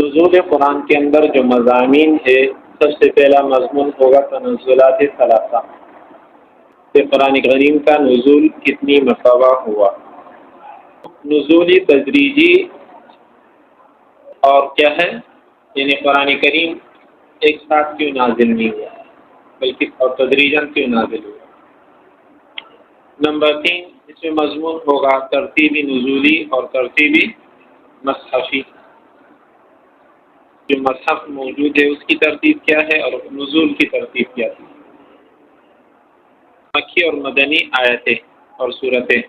نزول قرآن کے اندر جو مضامین ہے، سب سے پہلا مضمون ہوگا تنزلات ثلاثہ، کہ قرآن کریم کا نزول کتنی مرتبہ ہوا، نزولی تدریجی اور کیا ہے، یعنی قرآن کریم ایک ساتھ کیوں نازل نہیں ہوا بلکہ اور تدریجاً کیوں نازل ہوا۔ نمبر 3، اس میں مضمون ہوگا ترتیبی نزولی اور ترتیبی مصحفی، جو مصحف موجود ہے اس کی ترتیب کیا ہے اور نزول کی ترتیب کیا ہے، مکی اور مدنی آیتیں اور سورتیں۔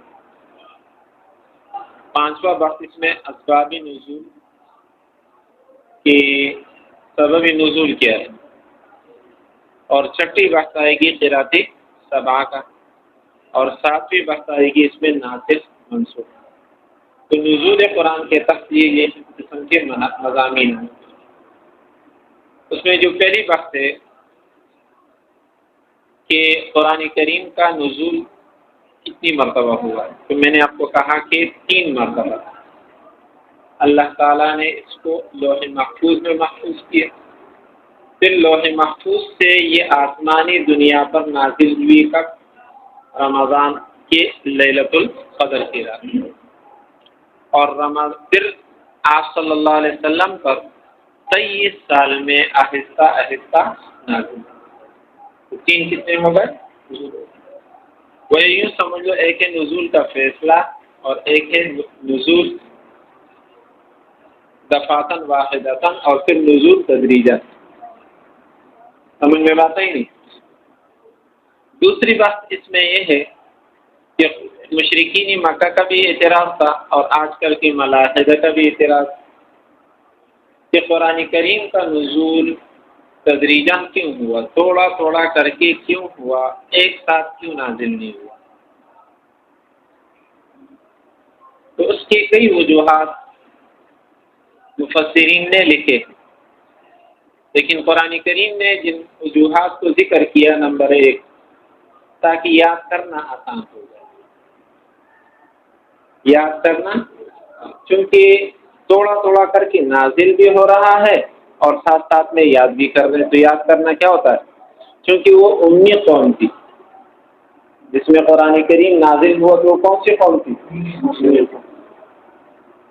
5واں بحث اس میں اسباب نزول کی سبب نزول کیا ہے، اور 6ٹی بحث آئے گی قرات سبع کا، اور 7ویں بحث آئے گی اس میں ناسخ منسوخ۔ تو نزول قرآن کے تحت یہ قسم کے مضامین ہیں۔ اس میں جو پہلی بحث ہے کہ قرآن کریم کا نزول کتنی مرتبہ ہوا ہے، تو میں نے آپ کو کہا کہ 3 مرتبہ اللہ تعالیٰ نے اس کو لوح محفوظ میں محفوظ کیا، پھر لوح محفوظ سے یہ آسمانی دنیا پر نازل ہوئی کب، رمضان کے لیلۃ القدر کی رات، اور پھر آپ صلی اللہ علیہ وسلم پر 23 سال میں آہستہ آہستہ نازل۔ 3 کتنے ہو گئے؟ وہ یوں سمجھ لو، ایک ہے نزول کا فیصلہ اور ایک ہے نزول دفعتاً واحدتاً اور پھر نزول تدریجاً۔ سمجھ میں بات ہی نہیں۔ دوسری بات اس میں یہ ہے کہ مشرکین مکہ کا بھی اعتراض تھا اور آج کل کی ملاحدہ کا بھی اعتراض کہ قرآن کریم کا نزول تدریجاً کیوں ہوا، تھوڑا تھوڑا کر کے کیوں ہوا، ایک ساتھ کیوں نازل نہیں ہوا۔ تو اس کی کئی وجوہات مفسرین نے لکھے، لیکن قرآن کریم نے جن وجوہات کو ذکر کیا، نمبر 1، تاکہ یاد کرنا آسان ہو جائے، یاد کرنا، چونکہ تھوڑا تھوڑا کر کے نازل بھی ہو رہا ہے اور ساتھ ساتھ میں یاد بھی کر رہے ہیں، تو یاد کرنا کیا ہوتا ہے، چونکہ وہ امی قوم تھی جس میں قرآن کریم نازل ہوا، تو وہ کون سی قوم تھی؟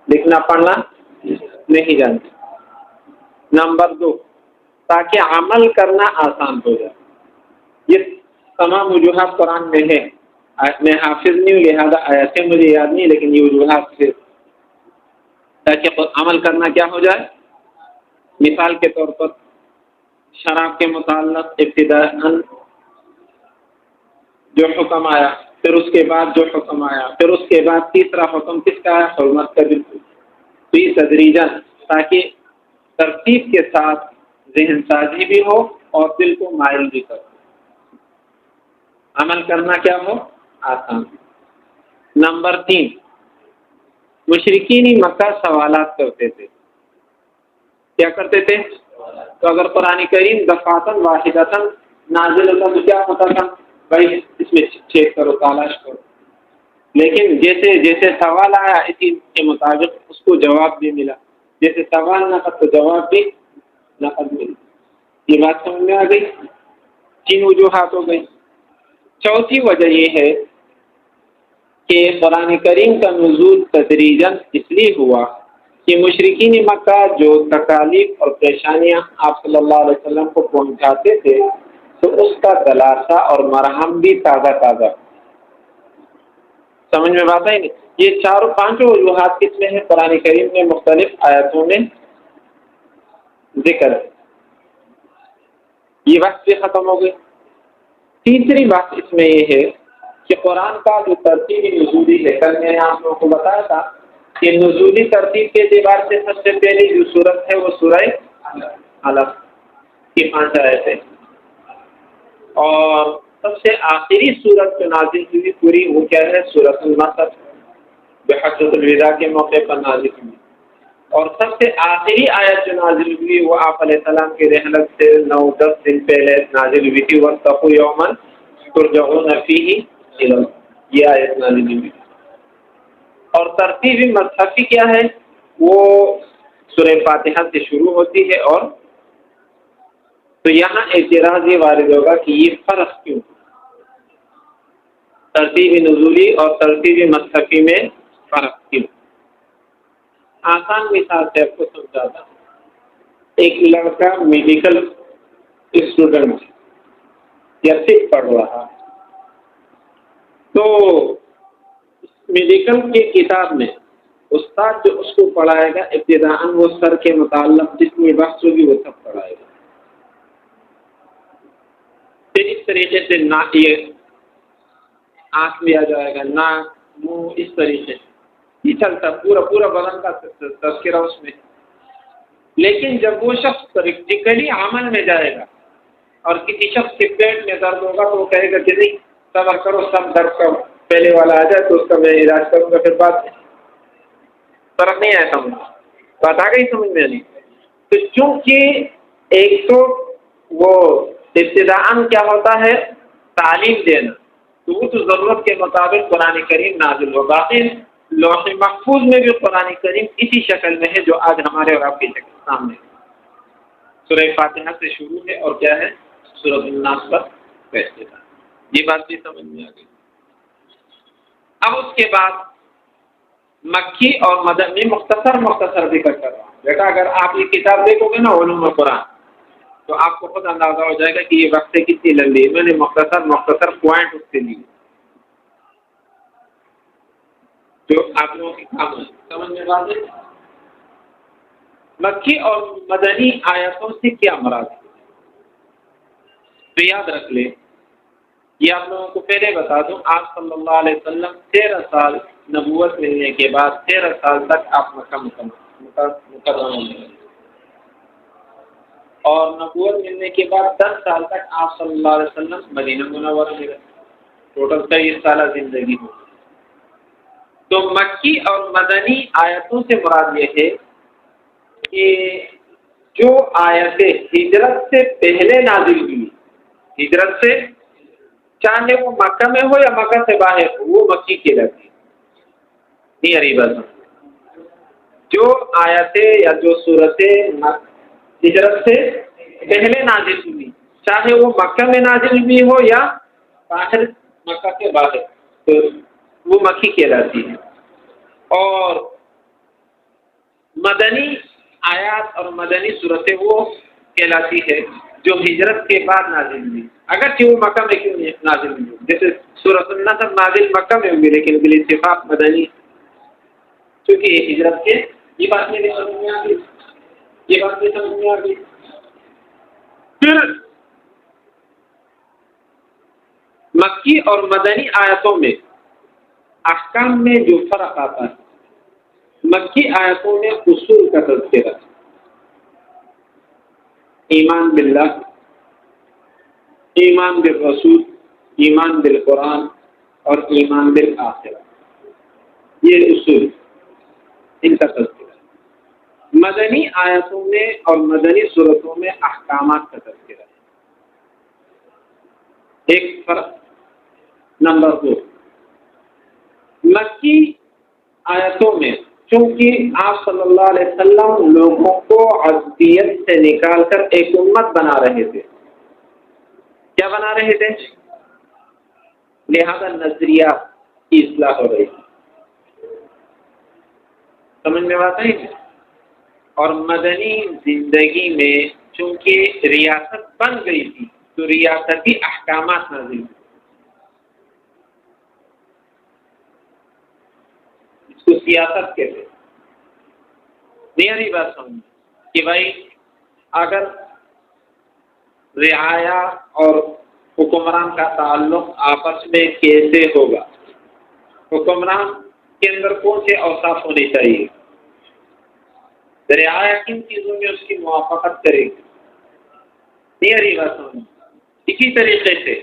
لکھنا پڑھنا نہیں جانتی۔ نمبر 2، تاکہ عمل کرنا آسان ہو جائے۔ یہ تمام وجوہات قرآن میں ہے، میں حافظ نہیں ہوں لہذا آیتیں مجھے یاد نہیں، لیکن یہ وجوہات ہے تاکہ عمل کرنا کیا ہو جائے۔ مثال کے طور پر شراب کے متعلق ابتداءً جو حکم آیا، پھر اس کے بعد جو حکم آیا، پھر اس کے بعد تیسرا حکم کس کا ہے، حرمت کا، بالکل، تو یہ تدریجاً، تاکہ ترتیب کے ساتھ ذہن سازی بھی ہو اور دل کو مائل بھی کرو، عمل کرنا کیا ہو، آسان۔ نمبر 3، مشرکین مکہ سوالات کرتے تھے، کیا کرتے تھے؟ تو اگر قرآن کریم دفعتاً واحدتاً نازل ہوتا تو کیا ہوتا تھا، بھائی اس میں چیک کرو، تلاش کرو، لیکن جیسے جیسے سوال آیا اسی کے مطابق اس کو جواب بھی ملا، جیسے سوال نقد تو جواب بھی نقد ملا۔ یہ بات سمجھ میں آ گئی؟ 3 وجوہات ہو گئی۔ چوتھی وجہ یہ ہے کہ قرآن کریم کا نزول تدریجاً اس لیے ہوا کہ مشرکین مکہ جو تکالیف اور پریشانیاں آپ صلی اللہ علیہ وسلم کو پہنچاتے تھے، تو اس کا دلاسا اور مرہم بھی تازہ تازہ۔ سمجھ میں بات ہے نہیں؟ یہ 4-5 وجوہات کس میں ہے، قرآن کریم نے مختلف آیتوں میں ذکر ہے۔ یہ وقت بھی ختم ہو گئی۔ تیسری بات اس میں یہ ہے کہ قرآن کا جو ترتیبی نزولی ہے، کل میں نے آپ لوگوں کو بتایا تھا کہ نزولی ترتیب کے اعتبار سے سب سے پہلی جو سورت ہے وہ سورہ علق کی 5 آیتیں، اور سب سے آخری سورت جو نازل ہوئی پوری وہ کیا ہے، سورۃ المسد، جو حجۃ الوداع کے موقع پر نازل ہوئی، اور سب سے آخری آیت جو نازل ہوئی وہ آپ علیہ السلام کی رحلت سے 9-10 دن پہلے نازل ہوئی تھی، واتقوا یوما ترجعون فیہ الی اللہ، یہ آیت نازل ہوئی۔ اور ترتیب مصحفی کیا ہے، وہ سورہ فاتحہ سے شروع ہوتی ہے، اور تو یہاں اعتراض یہ وارد ہوگا کہ یہ فرق کیوں، ترتیب نزولی اور ترتیب مصحفی میں فرق کیوں؟ آسان مثال سے آپ کو سمجھاتا ہوں۔ ایک لڑکا میڈیکل اسٹوڈنٹ یا صرف پڑھ رہا، تو میڈیکل کی کتاب میں استاد جو اس کو پڑھائے گا ابتداءً وہ سر کے متعلق جتنی بحث ہوگی وہ سب پڑھائے گا۔ پھر اس طریقے سے یہ آنکھ لیا جائے گا، ناک، منہ، اس طریقے سے یہ چلتا پورا بدن کا تذکرہ اس میں۔ لیکن جب وہ شخص پریکٹیکلی عمل میں جائے گا اور کسی شخص کے پیٹ میں درد ہوگا تو وہ کہے گا کہ نہیں صبر کرو، سب درد کا پہلے والا آ جائے تو اس کا میں علاج کروں گا، پھر بعد میں۔ فرق نہیں آیا سمجھ، بات آ گئی سمجھ میں نہیں؟ تو چونکہ ایک تو وہ ابتداءً کیا ہوتا ہے تعلیم دینا، تو وہ تو ضرورت کے مطابق قرآن کریم نازل ہو، باقی لوح محفوظ میں بھی قرآن کریم اسی شکل میں ہے جو آج ہمارے اور آپ کی شکل سامنے ہے۔ سورہ فاتحہ سے شروع ہے اور کیا ہے سورۃ الناس پر فیصلہ۔ یہ بات بھی سمجھ میں آ گئی۔ اب اس کے بعد مکی اور مدنی مختصر ذکر کر رہا ہوں بیٹا۔ اگر آپ یہ کتاب دیکھو گے نا علوم قرآن تو آپ کو خود اندازہ ہو جائے گا کہ یہ وقت کتنی لمبی ہے۔ میں نے مختصر پوائنٹ اس کے لیے جو آپ لوگوں کی کام ہے سمجھ میں آ گئی۔ مکی اور مدنی آیتوں سے کیا مراد ہے تو یاد رکھ لیں، یہ آپ لوگوں کو پہلے بتا دوں، آپ صلی اللہ علیہ وسلم 13 سال نبوت ملنے کے بعد 13 سال تک آپ مکہ مکرمہ میں رہے، اور نبوت ملنے کے بعد 10 سال تک آپ صلی اللہ علیہ وسلم مدینہ منورہ میں رہے، ٹوٹل 23 سالہ زندگی ہو۔ تو مکی اور مدنی آیتوں سے مراد یہ ہے کہ جو آیتیں ہجرت سے پہلے نازل ہوئی، ہجرت سے چاہے وہ مکہ میں ہو یا مکہ سے باہر ہو، وہ مکی کہلاتی ہے۔ نہیں عریبہ جو آیتیں یا جو صورتیں ہجرت سے پہلے نازل ہوئی، چاہے وہ مکہ میں نازل ہوئی ہو یا باہر مکہ کے باہر، تو وہ مکی کہلاتی ہے۔ اور مدنی آیات اور مدنی صورتیں وہ کہلاتی ہے جو ہجرت کے بعد نازل ہوئی، اگرچہ وہ مکہ میں کیوں نہیں نازل ہوئی، جیسے سورۃ النصر نازل مکہ میں ہوئی لیکن بالاتفاق مدنی، کیونکہ یہ ہجرت کے، یہ بات میری سمجھ میں آ گئی، یہ بات بھی سمجھ میں آ گئی۔ پھر مکی اور مدنی آیتوں میں احکام میں جو فرق آتا ہے، مکی آیتوں میں اصول کا تذکرہ، ایمان باللہ، ایمان بالرسول، ایمان بالقرآن اور ایمان بالآخرہ، یہ اصول ان کا تذکرہ۔ مدنی آیتوں میں اور مدنی صورتوں میں احکامات کا تذکرہ ہے، ایک فرق۔ نمبر 2، مکی آیتوں میں چونکہ آپ صلی اللہ علیہ وسلم لوگوں کو عبودیت سے نکال کر ایک امت بنا رہے تھے، کیا بنا رہے تھے؟ لہذا نظریات کی اصلاح ہو رہی تھی، سمجھ میں بات آئی؟ اور مدنی زندگی میں چونکہ ریاست بن گئی تھی تو ریاستی احکامات نازل ہوئے، اس کو سیاست کہتے ہیں۔ میری بات سمجھ کہ بھائی اگر رعایا اور حکمران کا تعلق آپس میں کیسے ہوگا، حکمران کے اندر کون سے اوصاف ہونے چاہیے، رعایا کن چیزوں میں اس کی موافقت کرے گی، میری بات سمجھ۔ اسی طریقے سے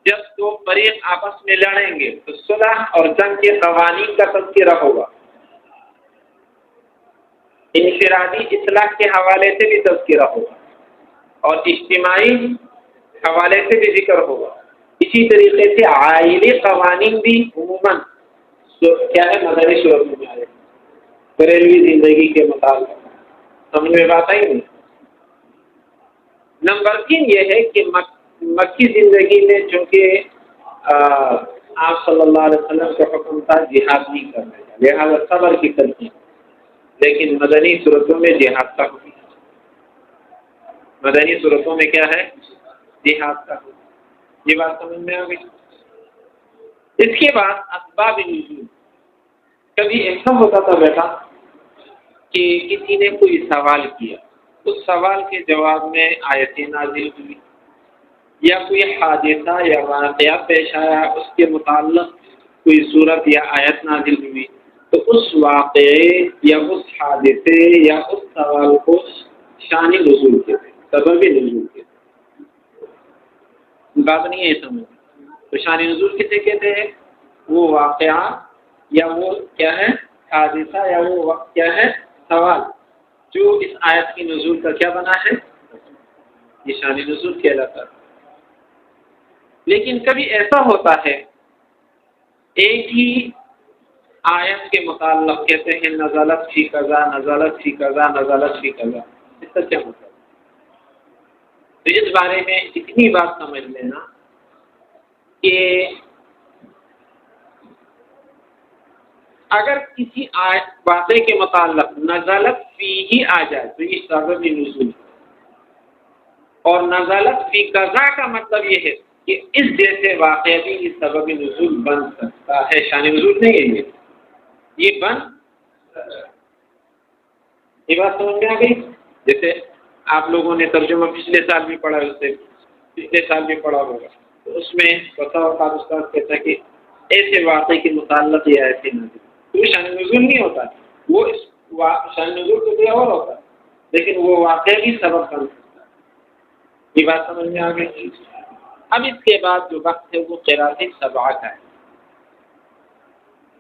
جب دو فریق آپس میں لڑیں گے تو صلح اور جنگ کے قوانین کا تذکرہ ہوگا، انفرادی اصلاح کے حوالے سے بھی تذکرہ ہوگا اور اجتماعی حوالے سے بھی ذکر ہوگا۔ اسی طریقے سے عائلی قوانین بھی عموماً کیا ہے مدنی صورتوں میں آئے، گھریلوی زندگی کے متعلق سمجھ میں بات آئی نہیں؟ نمبر 3 یہ ہے کہ مکی زندگی میں چونکہ آپ صلی اللہ علیہ وسلم کا حکم تھا جہاد نہیں کرنے کا، لہٰذا صبر کی تلقین، لیکن مدنی صورتوں میں جہاد کا حکم، مدنی صورتوں میں کیا ہے؟ جہاد کا حکم۔ یہ بات سمجھ میں آ گئی؟ اس کے بعد اسباب نزول، کبھی ایسا ہوتا تھا بیٹا کہ کسی نے کوئی سوال کیا، اس سوال کے جواب میں آیتیں نازل ہوئی، یا کوئی حادثہ یا واقعہ پیش آیا، اس کے متعلق کوئی صورت یا آیت نازل ہوئی، تو اس واقعے یا اس حادثے یا اس سوال کو شان نزول کہتے ہیں، سبب نزول کہتے ہیں۔ بات نہیں ہے سمجھ؟ تو شان نزول کسے کہتے ہیں؟ وہ واقعہ یا وہ کیا ہے حادثہ یا وہ وقت کیا ہے سوال جو اس آیت کی نزول کا کیا بنا ہے، یہ شان نزول کہلاتا ہے۔ لیکن کبھی ایسا ہوتا ہے ایک ہی آیت کے متعلق کہتے ہیں نزلت فی کذا، نزلت فی کذا، نزلت فی کذا، اس کا کیا ہوتا ہے؟ تو اس بارے میں اتنی بات سمجھ لینا کہ اگر کسی واقعے کے متعلق نزلت فی ہی آ جائے تو یہ سبب نزول ہے، اور نزلت فی قضا کا مطلب یہ ہے کہ اس جیسے واقعہ بھی یہ سبب نزول بن سکتا ہے، شان نزول نہیں ہے یہ بن، یہ بات سمجھ میں آ گئی؟ جیسے آپ لوگوں نے ترجمہ پچھلے سال بھی پڑھا، اس سے پچھلے سال بھی پڑھا ہوگا، تو اس میں بتا اوقات استاد کہتا ہے کہ ایسے واقعے کے متعلق یہ ایسے نزول، تو شان نزول نہیں ہوتا، وہ شان نزول تو کوئی اور ہوتا ہے، لیکن وہ واقعہ بھی سبب بن سکتا ہے۔ یہ بات سمجھ میں آ گئی؟ اب اس کے بعد جو وقت ہے وہ قرات سبع کا ہے۔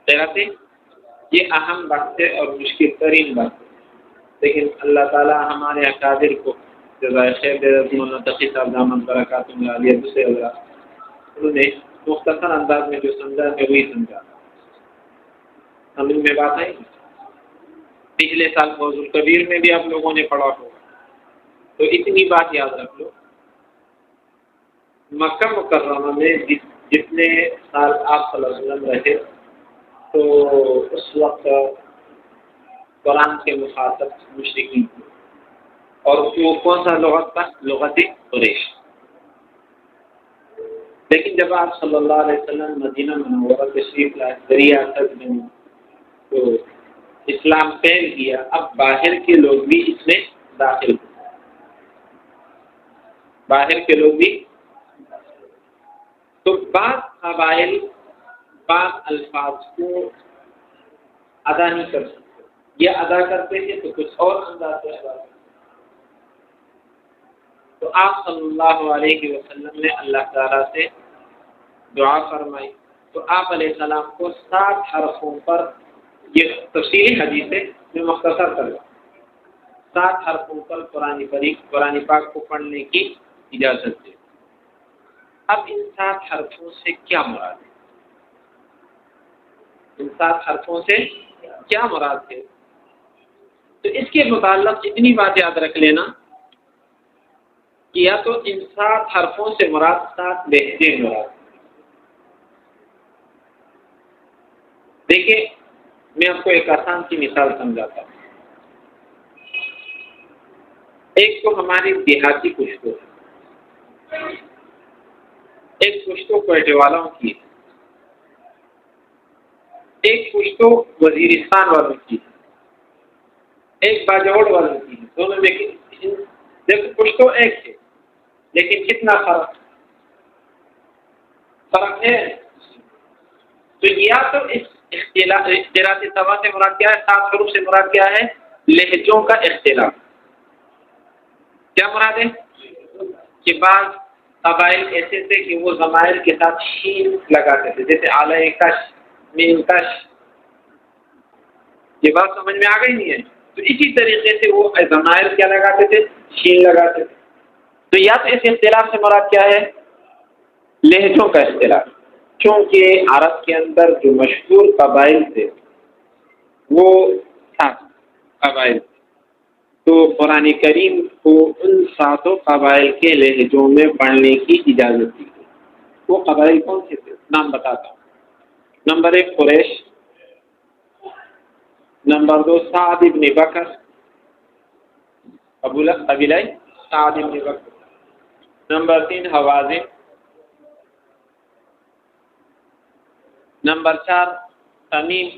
قرات یہ اہم وقت ہے اور مشکل ترین وقت ہے، لیکن اللہ تعالی ہمارے اکابر کو جزائے خیر دے، مولانا تقی صاحب دامت برکاتہ عالیہ دوسرے حضرات، انہوں نے مختصر انداز میں جو سمجھا ہے وہی سمجھا، سمجھ میں بات آئی؟ پچھلے سال فوز الکبیر میں بھی آپ لوگوں نے پڑھا ہوگا، تو اتنی بات یاد رکھ لو، مکہ مکرمہ میں جتنے سال آپ صلی اللہ علیہ وسلم رہے تو اس وقت قرآن کے مخاطب مشرکین تھے، اور وہ کون سا لغت تھا؟ لغت قریش۔ لیکن جب آپ صلی اللہ علیہ وسلم مدینہ منورہ تشریف لائے، دریا اسد میں تو اسلام پھیل گیا، اب باہر کے لوگ بھی اس میں داخل ہوئے، باہر کے لوگ بھی، تو بعض قبائل بعض الفاظ کو ادا نہیں کر سکتے، یہ ادا کرتے ہیں تو کچھ اور انداز سے ادا کرتے، تو آپ صلی اللہ علیہ وسلم نے اللہ تعالیٰ سے دعا فرمائی، تو آپ علیہ السلام کو 7 حرفوں پر، یہ تفصیلی حدیث ہے میں مختصر کر رہا ہوں، 7 حرفوں پر قرآن پاک کو پڑھنے کی اجازت ہے۔ اب ان 7 حرفوں سے کیا مراد ہے؟ ان 7 حرفوں سے کیا مراد ہے؟ تو اس کے متعلق اتنی بات یاد رکھ لینا کہ یا تو ان 7 حرفوں سے مراد 7 لہجے مراد۔ دیکھیے میں آپ کو ایک آسان سی مثال سمجھاتا ہوں، ایک تو ہماری دیہاتی پشتو ہے، ایک پشتو کوئٹے والوں کی ہے، ایک پشتو وزیرستان والوں کی ہے، ایک باجوڑ والوں کی ہے، دونوں میں دیکھو پشتو ایک ہے لیکن کتنا فرق ہے؟ تو یا تو اس اختلاف سوا سے مراد کیا ہے؟ 7 حروف سے مراد کیا ہے؟ لہجوں کا اختلاف۔ کیا مراد ہے؟ کہ بعض قبائل ایسے تھے کہ وہ ضمائر کے ساتھ شین لگاتے تھے، جیسے اعلی کش، مین کش، یہ بات سمجھ میں آ گئی نہیں ہے؟ تو اسی طریقے سے وہ ضمائر کیا لگاتے تھے؟ شین لگاتے تھے۔ تو یا تو اس اختلاف سے مراد کیا ہے؟ لہجوں کا اختلاف، کیونکہ عرب کے اندر جو مشہور قبائل تھے وہ 7 قبائل تھے، تو قرآن کریم کو ان 7 قبائل کے لہجوں میں پڑھنے کی اجازت دی گئی۔ وہ قبائل کون سے تھے؟ نام بتاتا ہوں۔ نمبر 1 قریش، نمبر 2 سعد ابن بکر، قبیلہ سعد ابن بکر، نمبر 3 حوازن، نمبر 4 تمیم،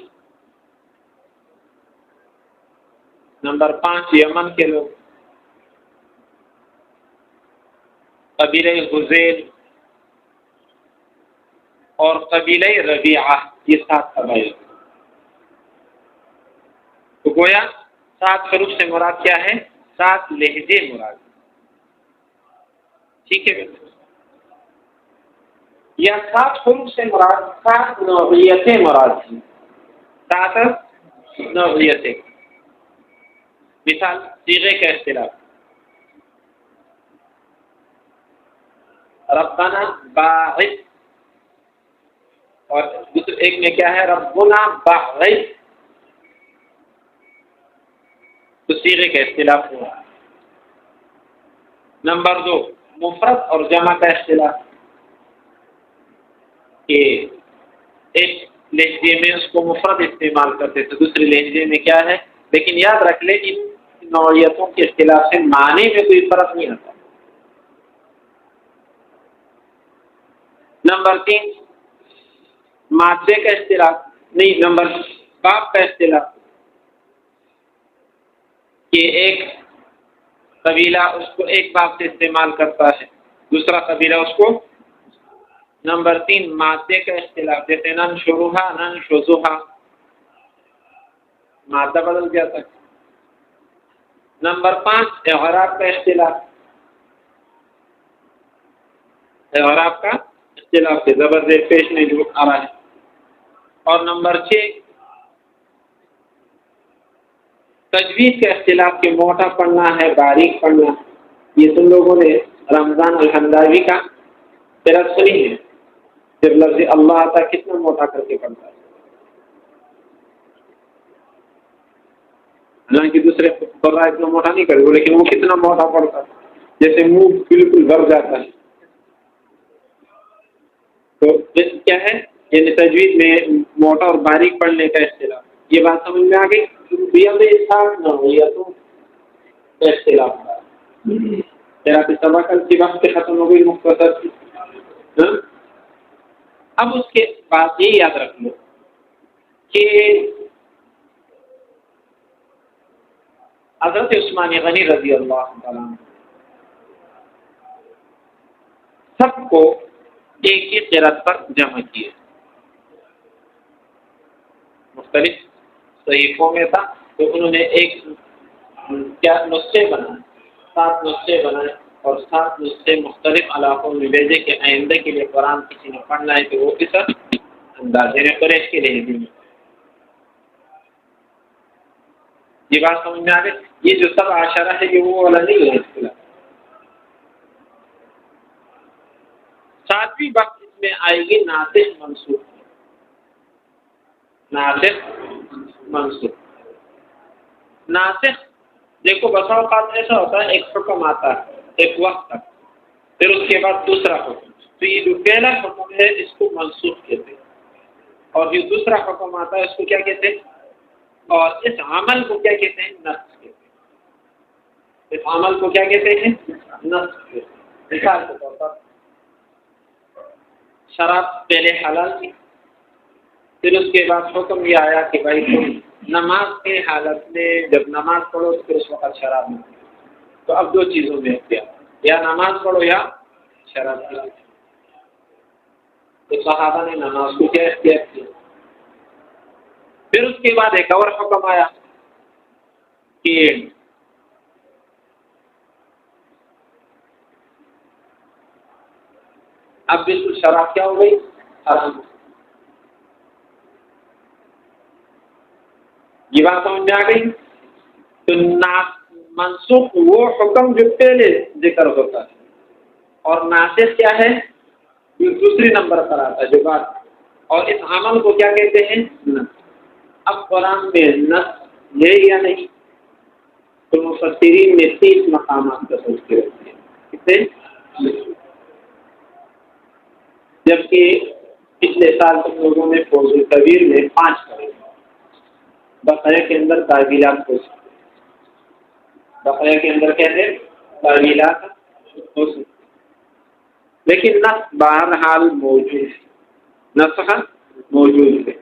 نمبر 5 یمن کے لوگ، قبیلہ حذیل اور قبیلہ ربیعہ۔ یہ 7 قبائل۔ تو گویا 7 حروف سے مراد کیا ہے؟ 7 لہجے مراد۔ ٹھیک ہے، یا 7 حروف سے مراد 7 نوعیتیں مراد ہیں۔ 7 نوعیتیں۔ مثال صیغے کا اختلاف، ربنا باعث، اور دوسرے ایک میں کیا ہے؟ ربنا باعث۔ تو صیغے کا اختلاف ہوا۔ نمبر 2 مفرد اور جمع کا اختلاف، کہ ایک لہجے میں اس کو مفرد استعمال کرتے تھے، دوسرے لہجے میں کیا ہے؟ لیکن یاد رکھ لیں ان نوعیتوں کے اختلاف سے معنی میں کوئی فرق نہیں آتا۔ نمبر 3 مادے کا اختلاف، نہیں، نمبر باب کا اختلاف، کہ ایک قبیلہ اس کو ایک باب سے استعمال کرتا ہے، دوسرا قبیلہ اس کو۔ نمبر 3 مادے کا اختلاف، جیسے ننشرھا ننشزھا، مادہ بدل جاتا ہے۔ نمبر 5 اعراب کا اختلاف، اعراب کا اختلاف سے زبر زیر پیش میں جو آ رہا ہے۔ اور نمبر 6 تجوید کا اختلاف، کہ موٹا پڑھنا ہے باریک پڑھنا۔ یہ تم لوگوں نے رمضان الحمداوی کا قرأت سنی ہے، پھر لفظ اللہ آتا کتنا موٹا کر کے پڑھتا ہے، حالانکہ دوسرے قرآن اتنا موٹا نہیں کرے، لیکن وہ کتنا موٹا پڑھتا ہے، جیسے منہ بالکل بھر جاتا ہے۔ تو کیا ہے؟ یعنی تجوید میں موٹا اور باریک پڑھنے کا اختلاف۔ یہ بات سمجھ میں آ گئی؟ اختلاف سبق کی وقت ختم ہو گئی مختصر سی۔ اب اس کے بعد یہ یاد رکھ لو کہ حضرت عثمان غنی رضی اللہ تعالیٰ سب کو ایک ہی قرأت پر جمع کیے، مختلف صحیفوں میں تھا، تو انہوں نے ایک کیا نسخے بنائے، 7 نسخے بنائے، اور 7 نسخے مختلف علاقوں میں بھیجے کہ آئندہ کے لیے قرآن کسی نے پڑھنا ہے تو وہ کس انداز میں قریش کے لہجے میں۔ یہ بات سمجھ میں آ گئی؟ یہ جو 7 عشرہ ہے یہ وہ والا نہیں ہے اختلاف۔ 7ویں وقت اس میں آئے گی ناسخ منسوخ، ناسخ منسوخ۔ ناسخ دیکھو بسا اوقات ایسا ہوتا ہے، ایک حکم آتا ہے ایک وقت تک، پھر اس کے بعد دوسرا حکم، تو یہ جو پہلا حکم ہے اس کو منسوخ کہتے ہیں، اور جو دوسرا حکم آتا ہے اس کو کیا کہتے ہیں؟ اور اس عمل کو کیا کہتے ہیں؟ نسخ کہتے ہیں۔ اس عمل کو کیا کہتے ہیں؟ نسخ کہتے ہیں۔ مثال کے طور پر شراب پہلے حلال تھی، پھر اس کے بعد حکم یہ آیا کہ بھائی تم نماز کے حالت میں جب نماز پڑھو تو پھر اس وقت شراب نہیں پی، تو اب 2 چیزوں میں اختیار، یا نماز پڑھو یا شراب پی۔ تو صحابہ نے نماز کو کیا اختیار کیا۔ پھر اس کے بعد ایک اور حکم آیا کہ اب بالکل شراب کیا ہو گئی؟ حرام۔ یہ بات سمجھ میں آ گئی؟ تو منسوخ وہ حکم جو پہلے ذکر ہوتا ہے، اور ناسخ کیا ہے؟ جو دوسری نمبر پر آتا ہے جو بات، اور اس عمل کو کیا کہتے ہیں؟ نسخ۔ اب قرآن میں نسخ ہے یا نہیں؟ تو مفسرین نے 30 مقامات کا تذکر کیا. کتنے؟ جبکہ پچھلے سال تم لوگوں نے فوز الکبیر میں 5 کرے. بقرہ کے اندر تعویلات ہو سکتے، بقرہ کے اندر کہتے تعویلات ہو سکتے، لیکن نسخ بہرحال موجود ہے، نسخ موجود ہے.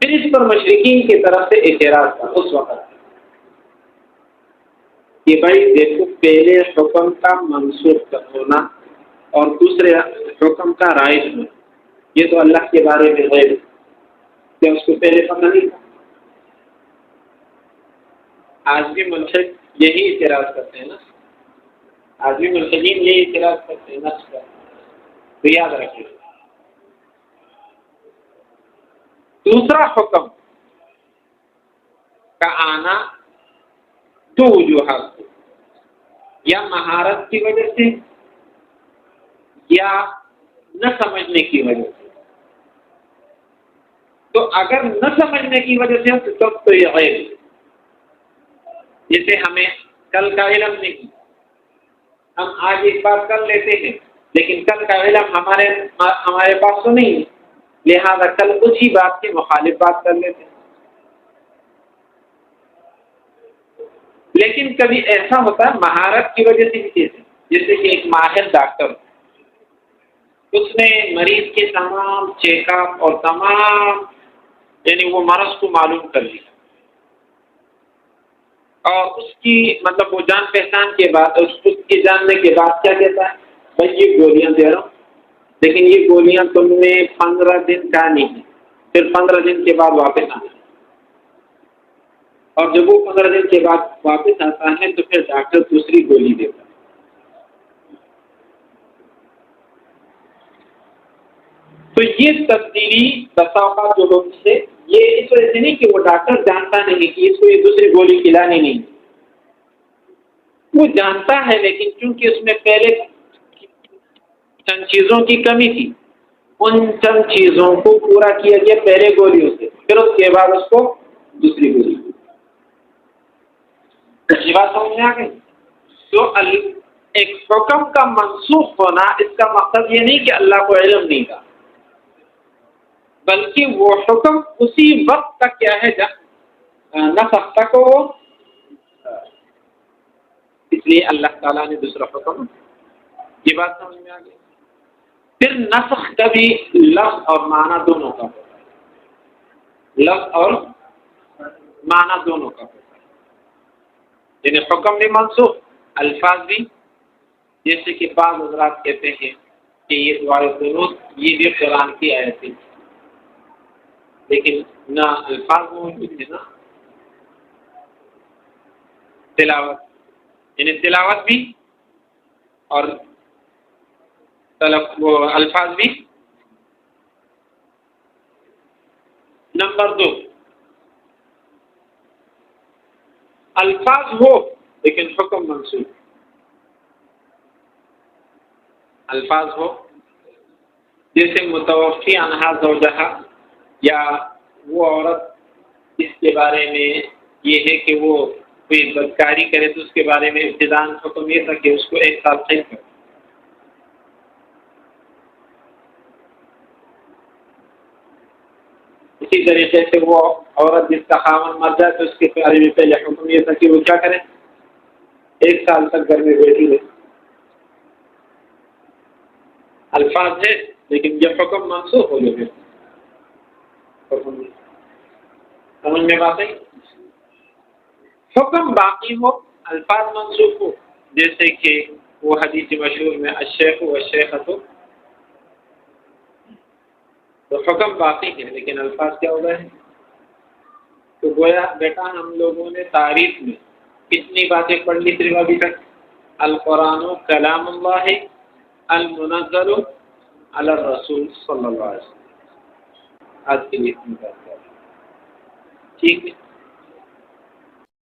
پھر اس پر مشرکین کی طرف سے اعتراض تھا اس وقت کہ بھائی دیکھو، پہلے حکم کا منسوخ ہونا اور دوسرے حکم کا رائج ہونا، یہ تو اللہ کے بارے میں غیب ہے، کیا اس کو پہلے پتہ نہیں تھا؟ آج بھی ملحد یہی اعتراض کرتے ہیں نا، آج بھی ملحدین یہی اعتراض کرتے ہیں نسخ کا. تو یاد رکھیے، دوسرا حکم کا آنا 2 وجوہات سے، یا مہارت کی وجہ سے یا نہ سمجھنے کی وجہ سے. تو اگر نہ سمجھنے کی وجہ سے تو تب تو یہ غیب ہے. جیسے ہمیں کل کا علم نہیں، ہم آج ایک بات کر لیتے ہیں لیکن کل کا علم ہمارے پاس تو نہیں ہے، لہذا کل اسی بات کے مخالف بات کر لیتے ہیں. لیکن کبھی ایسا ہوتا ہے مہارت کی وجہ سے بھی چیز ہے، جیسے کہ ایک ماہر ڈاکٹر، اس نے مریض کے تمام چیک اپ اور تمام یعنی وہ مرض کو معلوم کر لیا، اور اس کی مطلب وہ جان پہچان کے بعد اس کے جاننے کے بعد کیا کہتا ہے، بھائی یہ گولیاں دے رہا ہوں لیکن یہ گولیاں تم نے 15 دن کا نہیں ہے، پھر 15 دن کے بعد واپس آنا. اور جب وہ 15 دن کے بعد واپس آتا ہے تو پھر ڈاکٹر دوسری گولی دیتا ہے. تو یہ تبدیلی تصاوات جو لوگ سے، یہ اس وجہ سے نہیں کہ وہ ڈاکٹر جانتا نہیں کہ اس کو یہ دوسری گولی کھلانی نہیں، وہ جانتا ہے لیکن چونکہ اس میں پہلے چند چیزوں کی کمی تھی، ان چند چیزوں کو پورا کیا گیا پہلے گولیوں سے، پھر اس کے بعد اس کو دوسری گولی. یہ بات سمجھ میں آ گئی؟ تو ایک حکم کا منسوخ ہونا اس کا مقصد یہ نہیں کہ اللہ کو علم نہیں تھا، بلکہ وہ حکم اسی وقت تک کیا ہے نسخ تک ہو، اس لیے اللہ تعالیٰ نے دوسرا حکم. یہ بات سمجھ میں آ گئی؟ پھر نسخ کا بھی لفظ اور معنی دونوں کا ہوتا ہے، لفظ اور معنی دونوں کا ہوتا ہے. یعنی حکم بھی منسوخ، الفاظ بھی، جیسے کہ بعض حضرات کہتے ہیں کہ یہ دعائے قنوت یہ بھی قرآن کی آیت ہے، لیکن نہ الفاظ موجود ہے نہ تلاوت، یعنی تلاوت بھی اور وہ الفاظ بھی. نمبر 2، الفاظ ہو لیکن حکم منسوخ. الفاظ ہو جیسے متوفی عنہا زوجہا، یا وہ عورت جس کے بارے میں یہ ہے کہ وہ کوئی بدکاری کرے تو اس کے بارے میں ابتداءً حکم یہ تھا کہ اس کو 1 سال قید کرو. اسی طریقے سے وہ عورت جس کا خاوند مر جائے تو اس کے بارے میں پہلے حکم یہ تھا کہ وہ کیا کرے، 1 سال تک گھر میں بیٹھی رہے. الفاظ ہے لیکن جب حکم منسوخ ہو جائے سمجھ میں بات ہے. حکم باقی ہو الفاظ منسوخ ہو، جیسے کہ وہ حدیث مشہور میں الشیخ والشیخۃ، تو حکم باقی ہے لیکن الفاظ کیا ہو گئے ہیں. تو گویا بیٹا ہم لوگوں نے تعریف میں کتنی باتیں پڑھ لی صرف ابھی تک. القرآن کلام اللہ المنزل علی الرسول صلی اللہ علیہ وسلم. آج کے لیے ٹھیک ہے.